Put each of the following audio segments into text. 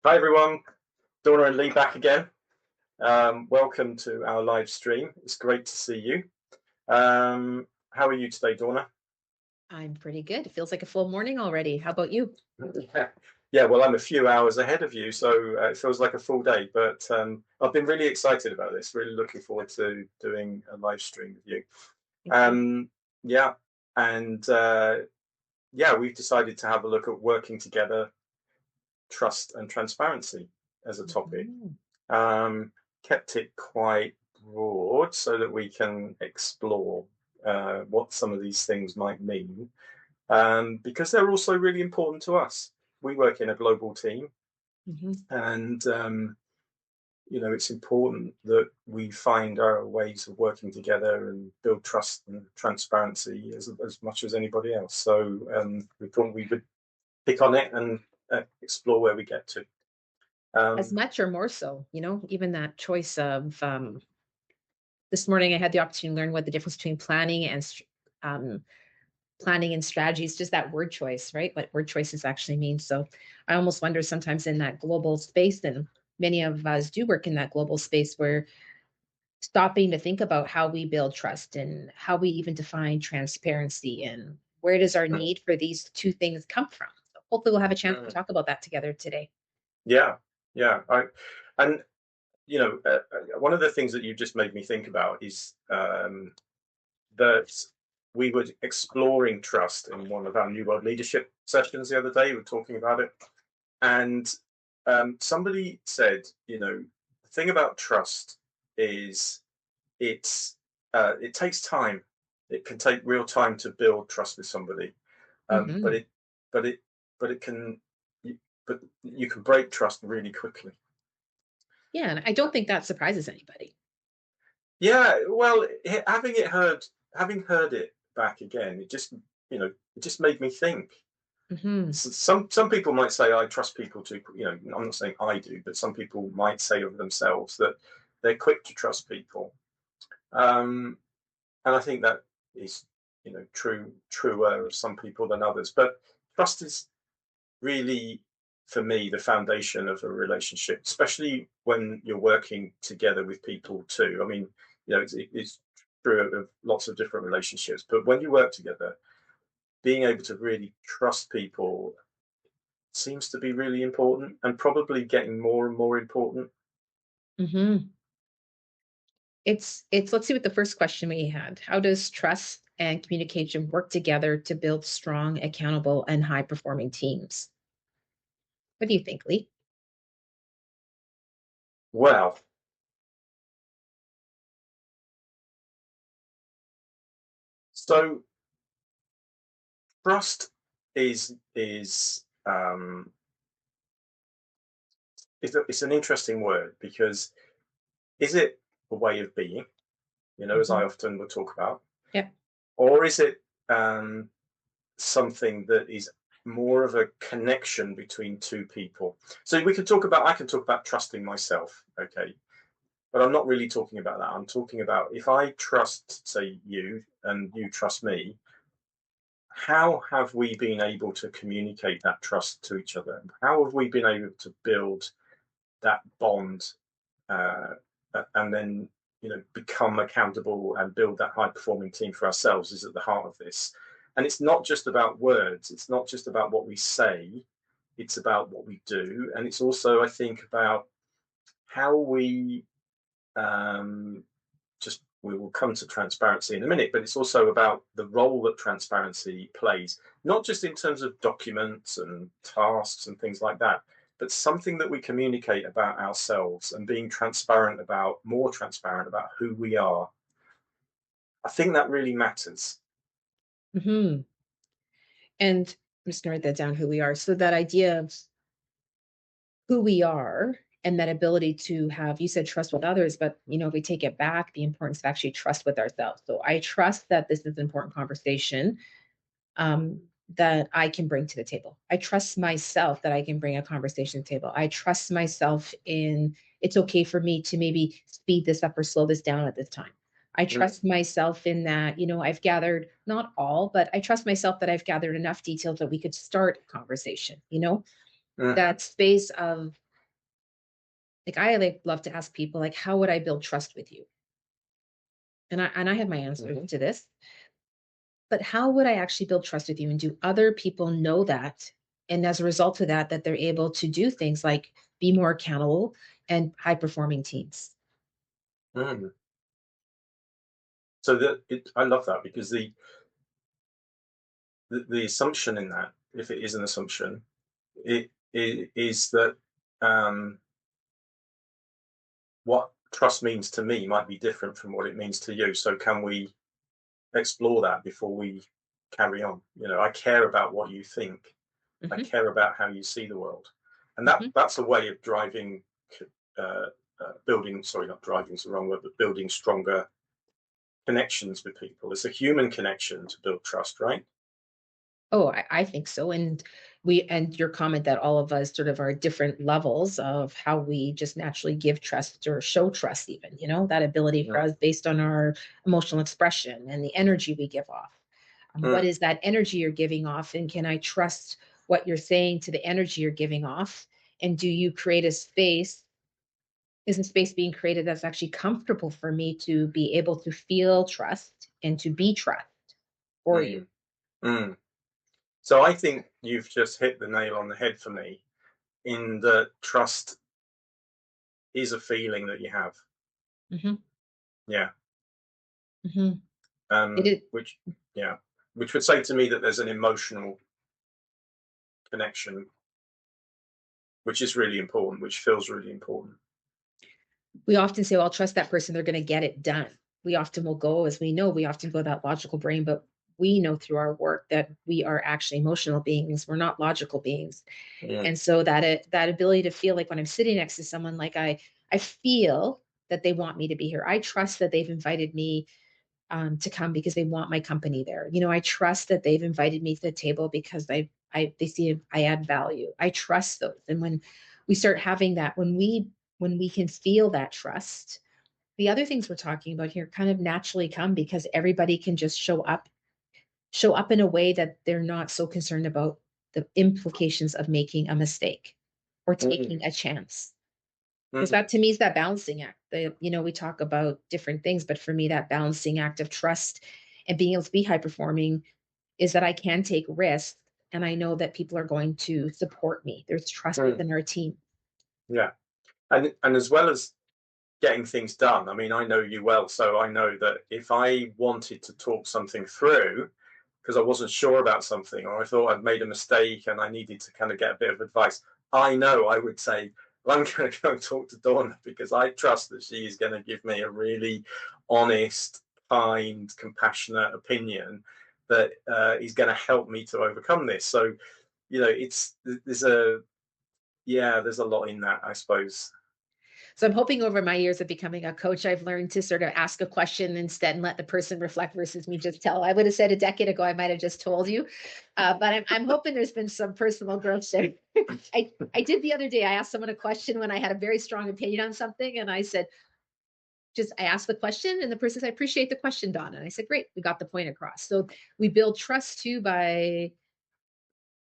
Hi everyone, Donna and Lee back again. Welcome to our live stream. It's great to see you. How are you today, Donna? I'm pretty good. It feels like a full morning already. How about you? Yeah, yeah. Well, I'm a few hours ahead of you, so it feels like a full day. But I've been really excited about this. Really looking forward to doing a live stream with you. Me too. Um, yeah, and yeah, we've decided to have a look at working together, trust and transparency as a topic. Mhm. um, Kept it quite broad so that we can explore what some of these things might mean, because they're also really important to us. We work in a global team, Mhm. and it's important that we find our ways of working together and build trust and transparency as much as anybody else. So we thought we would pick on it and explore where we get to. As Um, much or more so, even that choice of this morning I had the opportunity to learn what the difference between um, planning and strategy is, just that word choice, right? What word choices actually mean. So I almost wonder sometimes in that global space, and many of us do work in that global space, where stopping to think about how we build trust and how we even define transparency and where does our need for these two things come from. So hopefully we'll have a chance to talk about that together today. Yeah, yeah. And one of the things that you just made me think about is that we were exploring trust in one of our New World Leadership sessions the other day. We were talking about it, and somebody said, the thing about trust is it's it takes time. It can take real time to build trust with somebody, but Hmm. but it but it can but you can break trust really quickly. Yeah, and I don't think that surprises anybody. Yeah, well, having heard it back again, it just made me think. Hmm. Some people might say I trust people to, I'm not saying I do, but some people might say of themselves that they're quick to trust people, um, and I think that is, truer of some people than others. But trust is really, for me, the foundation of a relationship, especially when you're working together with people too. I mean, it's true of lots of different relationships, but when you work together, being able to really trust people seems to be really important and probably getting more and more important. Hmm. It's let's see what the first question we had. How does trust and communication work together to build strong, accountable, and high performing teams? What do you think, Lee? Well, so trust is it's an interesting word because is it a way of being, as I Hmm. often would talk about, Yep. or is it something that is more of a connection between two people? So I can talk about trusting myself, okay, but I'm not really talking about that. I'm talking about if I trust, say, you and you trust me, how have we been able to communicate that trust to each other? How have we been able to build that bond, uh, and then become accountable and build that high performing team for ourselves is at the heart of this. And it's not just about words, it's not just about what we say, it's about what we do, and it's also, I think, about how we just we will come to transparency in a minute, but it's also about the role that transparency plays, not just in terms of documents and tasks and things like that, but something that we communicate about ourselves and being more transparent about who we are. I think that really matters. Hmm. And I'm just gonna write that down, who we are. So that idea of who we are and that ability to have, you said trust with others, but if we take it back, the importance of actually trust with ourselves. So I trust that this is an important conversation, um, that I can bring to the table. I trust myself that I can bring a conversation to the table. I trust myself in it's okay for me to maybe speed this up or slow this down at this time. I Mm, trust myself in that, I've gathered not all, but I trust myself that I've gathered enough details that we could start a conversation, mm, that space of, Like I like love to ask people like, how would I build trust with you? And I have my answers Hmm. to this. But how would I actually build trust with you? And do other people know that? And as a result of that, that they're able to do things like be more accountable and high performing teams. Mm. So I love that because the assumption in that, if it is an assumption, it is that um, what trust means to me might be different from what it means to you. So can we explore that before we carry on? I care about what you think. I Hmm. care about how you see the world, and Hmm. that's a way of driving, uh, building. Sorry, not driving is the wrong word, but building stronger connections with people. It's a human connection to build trust, right? Oh, I think so. And your comment that all of us sort of are different levels of how we just naturally give trust or show trust, even, that ability for Mm. us based on our emotional expression and the energy we give off. What Mm. is that energy you're giving off? And can I trust what you're saying to the energy you're giving off? And do you create a space? Is a space being created that's actually comfortable for me to be able to feel trust and to be trust for you? Mm. Mm. So I think you've just hit the nail on the head for me in that trust is a feeling that you have. Hmm. Yeah. Hmm. It is. Which, yeah, which would say to me that there's an emotional connection, which is really important, which feels really important. We often say, well, I'll trust that person, they're going to get it done. We often will go, as we know, we often go that logical brain, but we know through our work that we are actually emotional beings. We're not logical beings. Mm. And so that ability to feel like when I'm sitting next to someone, like I feel that they want me to be here. I trust that they've invited me to come because they want my company there. I trust that they've invited me to the table because they see I add value. I trust those. And when we start having that, when we can feel that trust, the other things we're talking about here kind of naturally come because everybody can just show up in a way that they're not so concerned about the implications of making a mistake or Mm. taking a chance. Because Mm. that to me is that balancing act. We talk about different things, but for me, that balancing act of trust and being able to be high performing is that I can take risks and I know that people are going to support me. There's trust Mm. within our team. Yeah, and as well as getting things done. I mean, I know you well, so I know that if I wanted to talk something through because I wasn't sure about something or I thought I'd made a mistake and I needed to kind of get a bit of advice, I know I would say, well, I'm going to go and talk to Dawn because I trust that she is going to give me a really honest, kind, compassionate opinion that is going to help me to overcome this. So, it's there's a yeah, there's a lot in that, I suppose. So I'm hoping over my years of becoming a coach, I've learned to sort of ask a question instead and let the person reflect versus me just tell. I would have said a decade ago, I might have just told you. But I'm hoping there's been some personal growth there. I did the other day, I asked someone a question when I had a very strong opinion on something. And I said, I asked the question and the person said, I appreciate the question, Don. And I said, great, we got the point across. So we build trust too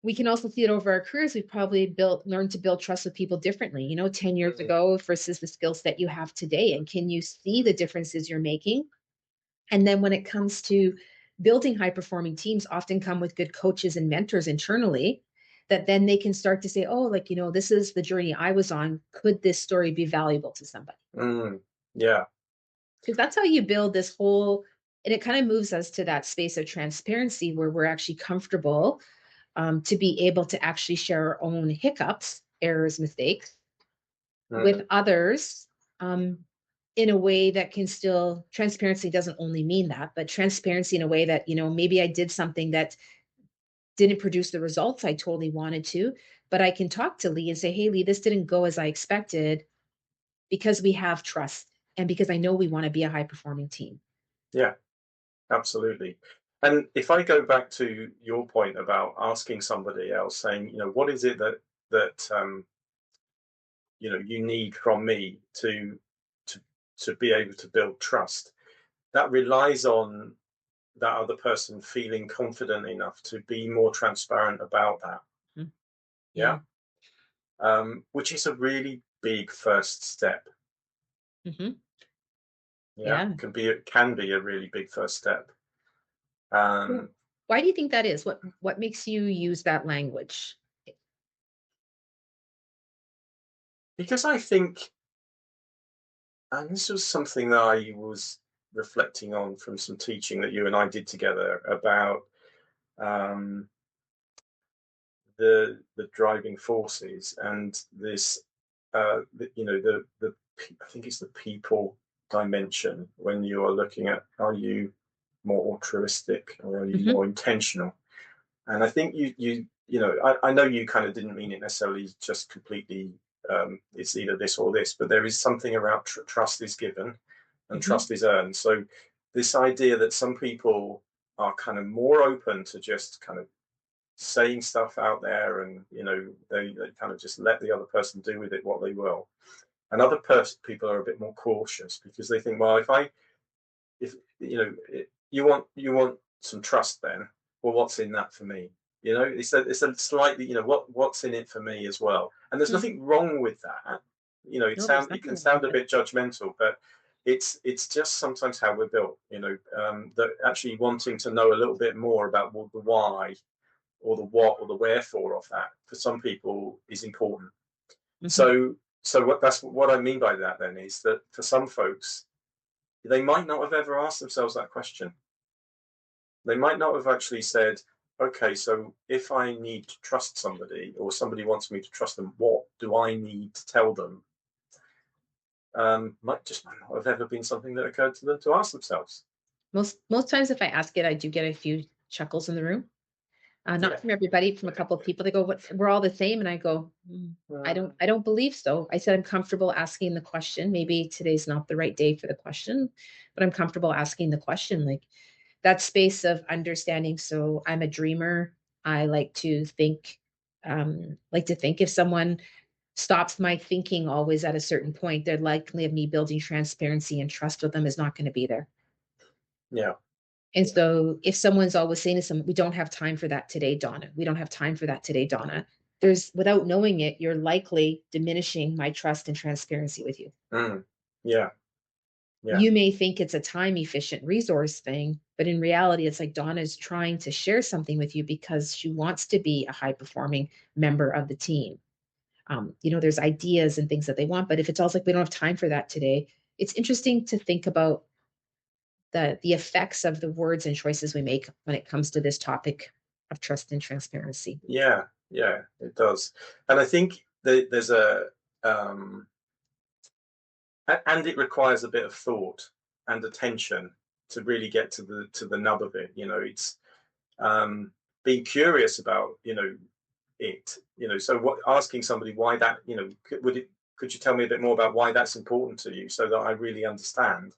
we can also see it over our careers. We've probably learned to build trust with people differently, 10 years Mm. ago versus the skill set you have today. And can you see the differences you're making? And then when it comes to building high performing teams, often come with good coaches and mentors internally that then they can start to say, oh, like, this is the journey I was on. Could this story be valuable to somebody? Mm. Yeah. Because that's how you build this whole, and it kind of moves us to that space of transparency where we're actually comfortable to be able to actually share our own hiccups, errors, mistakes with Mm. others um, in a way that can still, transparency doesn't only mean that, but transparency in a way that, maybe I did something that didn't produce the results I totally wanted to, but I can talk to Lee and say, hey, Lee, this didn't go as I expected because we have trust and because I know we want to be a high performing team. Yeah. Absolutely. And if I go back to your point about asking somebody else, saying, what is it that you need from me to to be able to build trust, that relies on that other person feeling confident enough to be more transparent about that. Mhm. Yeah. Yeah. Which is a really big first step. Hmm. Yeah, Yeah. it can be a really big first step. Well, Um, why do you think that is? What makes you use that language? because I think, and this was something that I was reflecting on from some teaching that you and I did together about um, the driving forces and this, I think it's the people dimension when you are looking at, are you more altruistic or are you Hmm. more intentional? And I think I know you kind of didn't mean it necessarily just completely. It's either this or this, but there is something around trust is given and Hmm. trust is earned. So this idea that some people are kind of more open to just kind of saying stuff out there, and they kind of just let the other person do with it what they will, and other people are a bit more cautious because they think, well, if you want some trust, then well, what's in that for me? It's a slightly, what's in it for me as well. And there's Hmm. nothing wrong with that. No, there's It nothing can wrong sound with a it. bit judgmental, but it's just sometimes how we're built. That actually wanting to know a little bit more about the why or the what or the wherefore of that for some people is important. Hmm. So what I mean by that then is that for some folks, they might not have ever asked themselves that question. They might not have actually said, okay, so if I need to trust somebody or somebody wants me to trust them, what do I need to tell them? Might not have ever been something that occurred to them to ask themselves. Most times, if I ask it, I do get a few chuckles in the room. Yeah. Not from everybody, from a couple of people. They go, "What? We're all the same," and I go, Uh, I don't believe so." I said, "I'm comfortable asking the question. Maybe today's not the right day for the question, but I'm comfortable asking the question." Like that space of understanding. So I'm a dreamer. I like to think if someone stops my thinking always at a certain point, they're likely of me building transparency and trust with them is not going to be there. yeah. And so if someone's always saying to someone, we don't have time for that today, Donna. We don't have time for that today, Donna. There's without knowing it, you're likely diminishing my trust and transparency with you. Mm, yeah. Yeah. You may think it's a time efficient resource thing, but in reality, it's like Donna's trying to share something with you because she wants to be a high performing member of the team. There's ideas and things that they want, but if it's also like we don't have time for that today, it's interesting to think about the effects of the words and choices we make when it comes to this topic of trust and transparency. Yeah. Yeah. It does. And I think there's um, and it requires a bit of thought and attention to really get to the nub of it. It's um, being curious about it. So what asking somebody why that could you tell me a bit more about why that's important to you so that I really understand?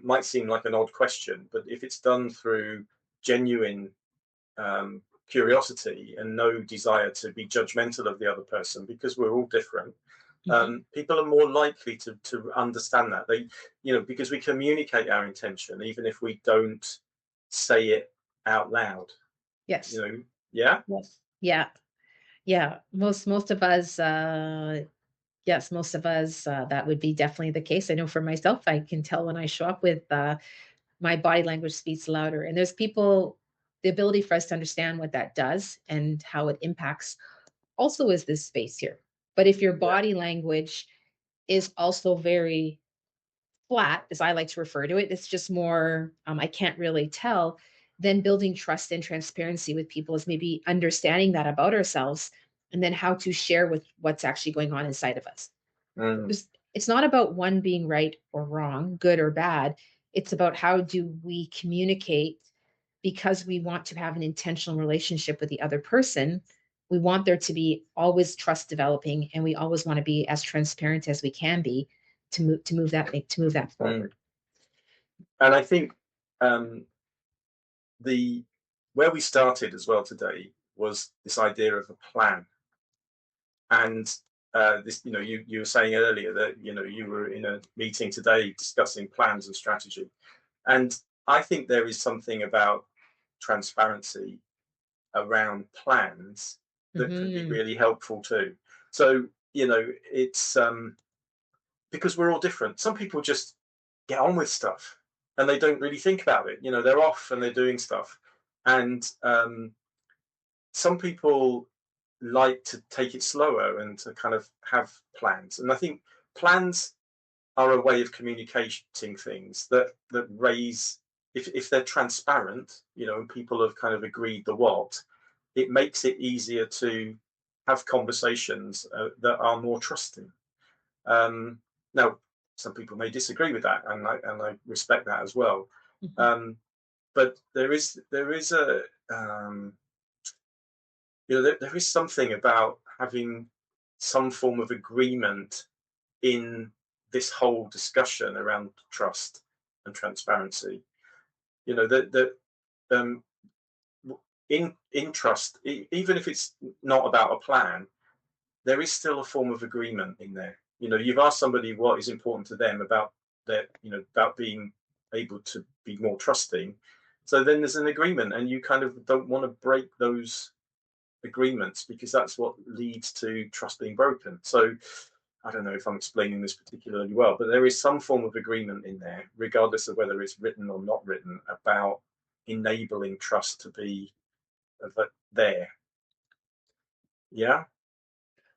Might seem like an odd question, but if it's done through genuine curiosity and no desire to be judgmental of the other person, because we're all different, Mhm. people are more likely to understand that because we communicate our intention even if we don't say it out loud. Yes. Yeah. Yes. Yeah. Yeah. Most of us, yes, most of us, that would be definitely the case. I know for myself, I can tell when I show up with my body language speaks louder. And there's people, the ability for us to understand what that does and how it impacts also is this space here. But if your Yeah. body language is also very flat, as I like to refer to it, it's just more, I can't really tell, then building trust and transparency with people is maybe understanding that about ourselves and then how to share with what's actually going on inside of us. Mm, It's not about one being right or wrong, good or bad. It's about how do we communicate because we want to have an intentional relationship with the other person. We want there to be always trust developing, and we always want to be as transparent as we can be to move that mm. forward. And I think um, the where we started as well today was this idea of a plan. And this, you were saying earlier that you were in a meeting today discussing plans and strategy. And I think there is something about transparency around plans that can be Hmm. really helpful too. So it's because we're all different. Some people just get on with stuff and they don't really think about it. They're off and they're doing stuff. And some people like to take it slower and to kind of have plans. And I think plans are a way of communicating things that raise, if they're transparent, and people have kind of agreed the what, it makes it easier to have conversations that are more trusting. Now, some people may disagree with that, and I respect that as well. Mhm. But there is a there is something about having some form of agreement in this whole discussion around trust and transparency. That um, in trust, even if it's not about a plan, there is still a form of agreement in there. You've asked somebody what is important to them about about being able to be more trusting. So then there's an agreement, and you kind of don't want to break those agreements because that's what leads to trust being broken. So I don't know if I'm explaining this particularly well, but there is some form of agreement in there, regardless of whether it's written or not written, about enabling trust to be there. Yeah.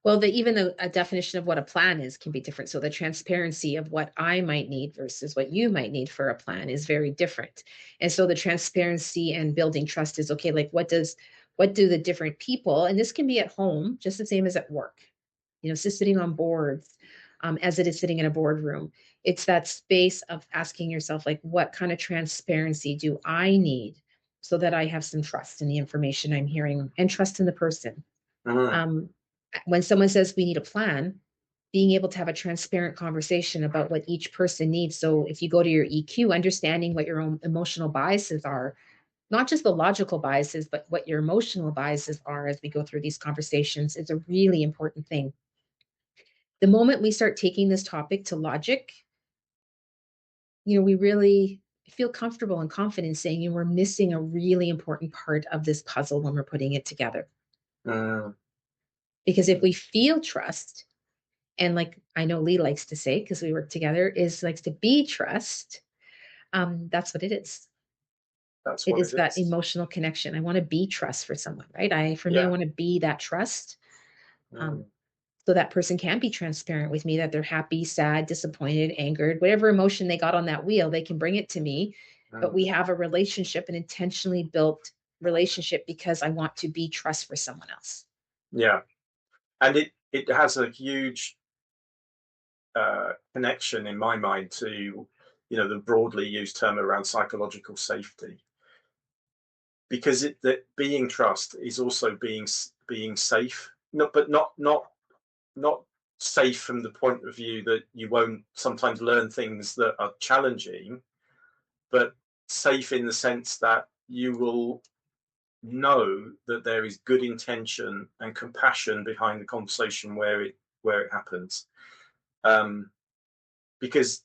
Well, even a definition of what a plan is can be different. So the transparency of what I might need versus what you might need for a plan is very different. And so the transparency and building trust is okay. Like what do the different people, and this can be at home, just the same as at work, so sitting on boards, as it is sitting in a boardroom. It's that space of asking yourself, like, what kind of transparency do I need so that I have some trust in the information I'm hearing and trust in the person. Mhm. Um, when someone says we need a plan, being able to have a transparent conversation about what each person needs. So if you go to your EQ, understanding what your own emotional biases are, not just the logical biases, but what your emotional biases are as we go through these conversations is a really important thing. The moment we start taking this topic to logic, we really feel comfortable and confident saying, we're missing a really important part of this puzzle when we're putting it together. Mm. Because if we feel trust, and like I know Lee likes to say, because we work together, is likes to be trust. That's what it is. That's It what is it that is. emotional connection. I want to be trust for someone, right? For me, I Yeah. want to be that trust. Um, Mm. so that person can be transparent with me that they're happy, sad, disappointed, angered, whatever emotion they got on that wheel, they can bring it to me. But Mm. we have a relationship, an intentionally built relationship, because I want to be trust for someone else. Yeah. And it has a huge connection in my mind to the broadly used term around psychological safety, because that being trust is also being safe, not safe from the point of view that you won't sometimes learn things that are challenging, but safe in the sense that you will know that there is good intention and compassion behind the conversation where it happens. Because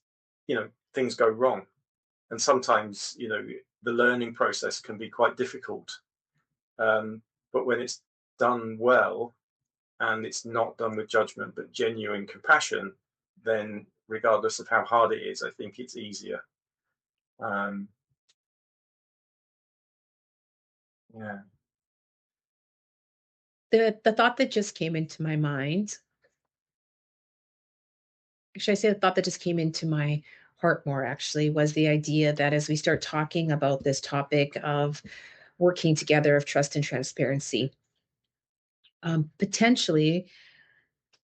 things go wrong, and sometimes the learning process can be quite difficult. But when it's done well, and it's not done with judgment but genuine compassion, then regardless of how hard it is, I think it's easier. um, yeah. The thought that just came into my mind, should I say the thought that just came into my heart more actually, was the idea that as we start talking about this topic of working together, of trust and transparency, potentially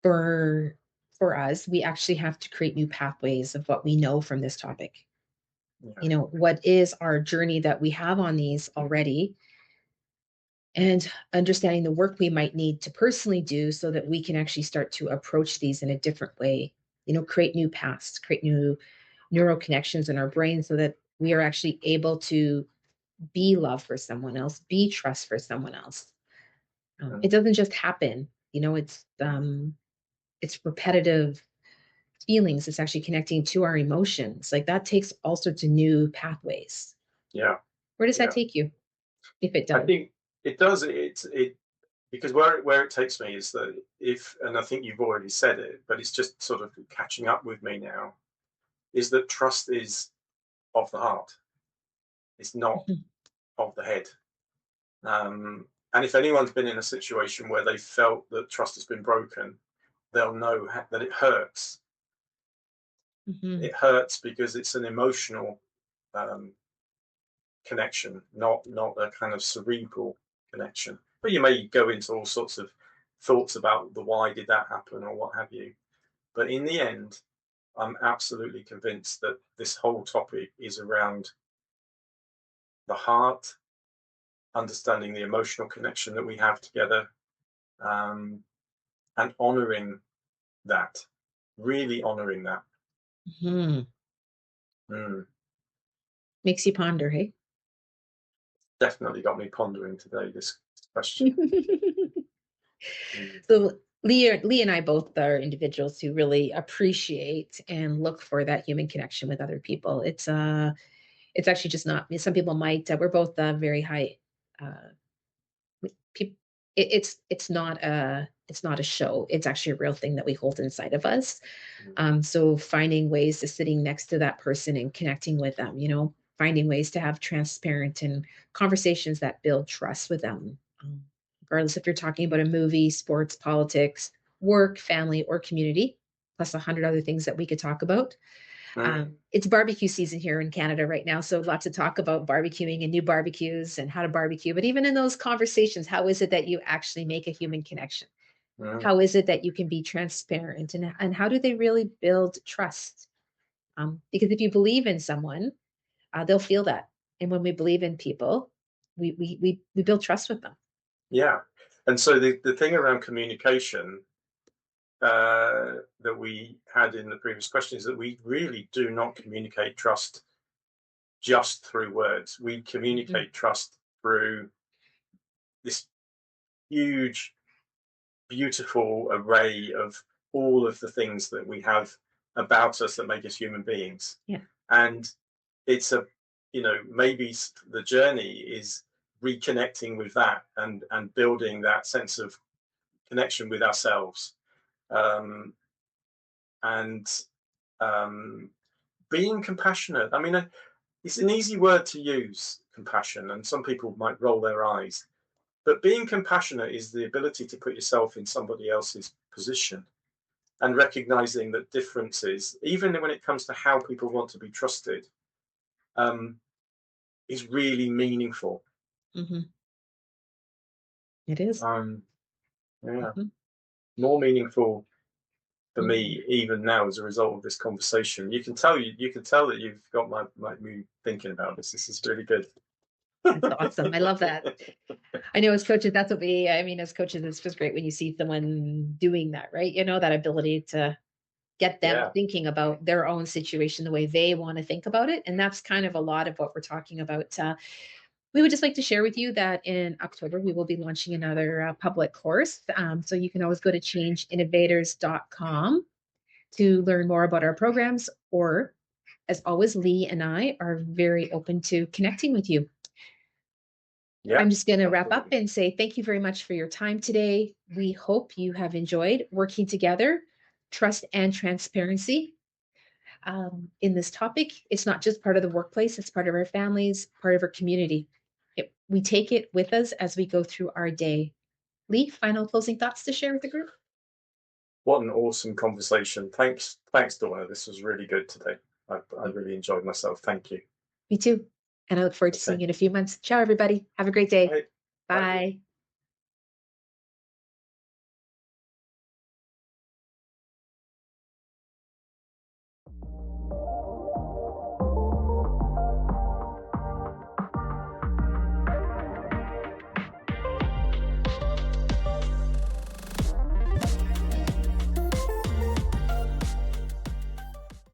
for for us, we actually have to create new pathways of what we know from this topic. Yeah. What is our journey that we have on these already, and understanding the work we might need to personally do so that we can actually start to approach these in a different way, create new paths, create new neural connections in our brain so that we are actually able to be love for someone else, be trust for someone else. It Mm. doesn't just happen. It's repetitive feelings. It's actually connecting to our emotions. Like that takes all sorts of new pathways. Yeah. Where does that Yeah. take you, if it I does? think it does. because where it takes me is that if, and I think you've already said it, but it's just sort of catching up with me now, is that trust is of the heart. It's not Mhm. of the head. And if anyone's been in a situation where they felt that trust has been broken, they'll know that it hurts. Mhm. It hurts because it's an emotional um, connection, not a kind of cerebral connection. But you may go into all sorts of thoughts about the why did that happen or what have you. But in the end, I'm absolutely convinced that this whole topic is around the heart, understanding the emotional connection that we have together, um, and honoring that, really honoring that. Mhm. Mm, Makes you ponder, hey? definitely got me pondering today, this question. Mm, So Lee and I both are individuals who really appreciate and look for that human connection with other people. It's actually just not. Some people might. We're both very high. Uh, people. It's not a show. It's actually a real thing that we hold inside of us. mm, So finding ways to sitting next to that person and connecting with them, finding ways to have transparent and conversations that build trust with them. Regardless if you're talking about a movie, sports, politics, work, family, or community, plus 100 other things that we could talk about. mm, It's barbecue season here in Canada right now, so lots of talk about barbecuing and new barbecues and how to barbecue. But even in those conversations, how is it that you actually make a human connection? mm. How is it that you can be transparent, and how do they really build trust? Because if you believe in someone, they'll feel that. And when we believe in people, we build trust with them. Yeah. And so the thing around communication that we had in the previous question is that we really do not communicate trust just through words. We Mhm. communicate trust through this huge, beautiful array of all of the things that we have about us that make us human beings. Yeah. And it's maybe the journey is reconnecting with that and building that sense of connection with ourselves, um, and um, being compassionate. I mean, it's an easy word to use, compassion, and some people might roll their eyes. But being compassionate is the ability to put yourself in somebody else's position and recognizing that differences, even when it comes to how people want to be trusted, um, is really meaningful. Hmm. It is. Um, yeah, Hmm. more meaningful for Hmm. me even now as a result of this conversation. You can tell that you've got my me thinking about this. This is really good. That's awesome. I love that. I know as coaches, that's what I mean, as coaches, it's just great when you see someone doing that, right? That ability to get them Yeah, thinking about their own situation the way they want to think about it. And that's kind of a lot of what we're talking about. We would just like to share with you that in October, we will be launching another public course. So you can always go to changeinnovators.com to learn more about our programs, or as always, Lee and I are very open to connecting with you. yeah, I'm just going to wrap up absolutely. and say thank you very much for your time today. We hope you have enjoyed working together, trust and transparency in this topic. It's not just part of the workplace, it's part of our families, part of our community. We take it with us as we go through our day. Lee, final closing thoughts to share with the group? What an awesome conversation. Thanks, Donna. This was really good today. I really enjoyed myself. Thank you. Me too. And I look forward to seeing Okay. you in a few months. Ciao, everybody. Have a great day. Bye. Bye. Bye.